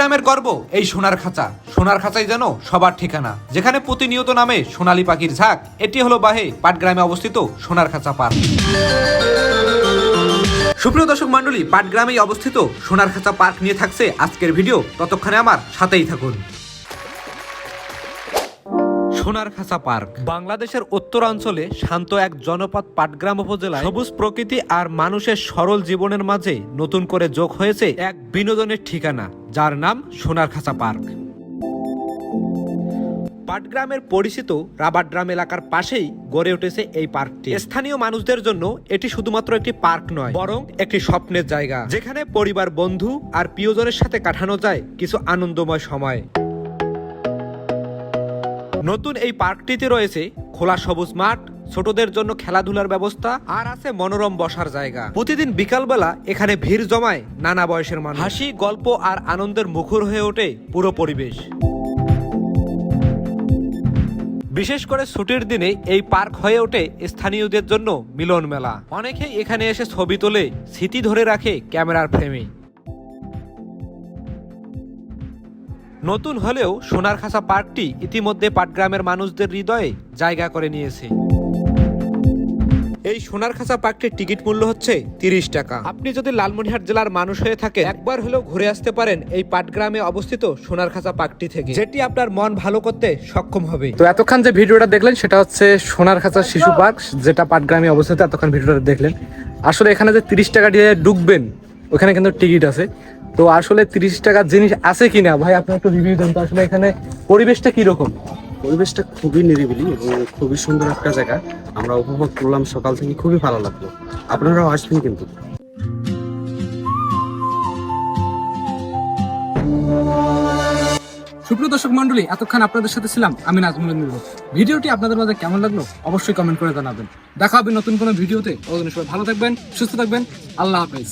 পাটগ্রামের গর্ব এই সোনার খাঁচা। সোনার খাঁচাই যেন সবার ঠিকানা, যেখানে প্রতিনিয়ত নামে সোনালী পাখির ঝাঁক। এটি হলো বাহে পাটগ্রামে অবস্থিত সোনার খাঁচা পার্ক। সুপ্রিয় দর্শক মন্ডলী, পাটগ্রামেই অবস্থিত সোনার খাঁচা পার্ক নিয়ে থাকছে আজকের ভিডিও। ততক্ষণে আমার সাথেই থাকুন। সোনার খাঁচা পার্ক বাংলাদেশের উত্তরাঞ্চলে শান্ত এক জনপদ পাটগ্রাম উপজেলায় সবুজ প্রকৃতি আর মানুষের সরল জীবনের মাঝে নতুন করে যোগ হয়েছে এক বিনোদনের ঠিকানা, যার নাম সোনার খাঁচা পার্ক। পাটগ্রামের পরিচিত রাবারড্রাম এলাকার পাশেই গড়ে উঠেছে এই পার্কটি। স্থানীয় মানুষদের জন্য এটি শুধুমাত্র একটি পার্ক নয়, বরং একটি স্বপ্নের জায়গা, যেখানে পরিবার, বন্ধু আর প্রিয়জনের সাথে কাটানো যায় কিছু আনন্দময় সময়। নতুন এই পার্কটিতে রয়েছে খোলা সবুজ মাঠ, ছোটদের জন্য খেলাধুলার ব্যবস্থা আর আছে মনোরম বসার জায়গা। প্রতিদিন বিকালবেলা এখানে ভিড় জমায় নানা বয়সের মানুষ। হাসি, গল্প আর আনন্দের মুখর হয়ে ওঠে পুরো পরিবেশ। বিশেষ করে ছুটির দিনে এই পার্ক হয়ে ওঠে স্থানীয়দের জন্য মিলন মেলা। অনেকেই এখানে এসে ছবি তোলে, স্মৃতি ধরে রাখে ক্যামেরার ফ্রেমে। নতুন হলেও সোনার খাঁচা পার্কটি ইতিমধ্যে পাটগ্রামের মানুষদের হৃদয়ে জায়গা করে নিয়েছে। এই সোনার খাঁচা পার্কটির টিকিট মূল্য হচ্ছে 30 টাকা। আপনি যদি লালমনিরহাট জেলার মানুষ হয়ে থাকে, একবার হলেও ঘুরে আসতে পারেন এই পাটগ্রামে অবস্থিত সোনার খাঁচা পার্কটি থেকে, যেটি আপনার মন ভালো করতে সক্ষম হবে। তো এতক্ষণ যে ভিডিওটা দেখলেন সেটা হচ্ছে সোনার খাঁচা শিশু পার্ক, যেটা পাটগ্রামে অবস্থিত। এতক্ষণ ভিডিওটা দেখলেন। আসলে এখানে যে 30 টাকা দিয়ে ঢুকবেন, ওখানে কিন্তু টিকিট আছে। তো আসলে 30 টাকার জিনিস আছে কিনা ভাই, আপনি একটু রিভিউ দেন তো। আসলে এখানে পরিবেশটা কিরকম? পরিবেশটা খুবই নিরিবিলি এবং খুবই সুন্দর একটা জায়গা। আমরা উপভোগ করলাম, সকাল থেকে খুবই ভালো লাগলো। আপনারাও আসবেন কিন্তু। সুপ্রিয় দর্শক মন্ডলী, এতক্ষণ আপনাদের সাথে ছিলাম আমি নাজমুল মিলন। ভিডিওটি আপনাদের মাঝে কেমন লাগলো অবশ্যই কমেন্ট করে জানাবেন। দেখা হবে নতুন কোনো ভিডিওতে। সবাই ভালো থাকবেন, সুস্থ থাকবেন। আল্লাহ হাফেজ।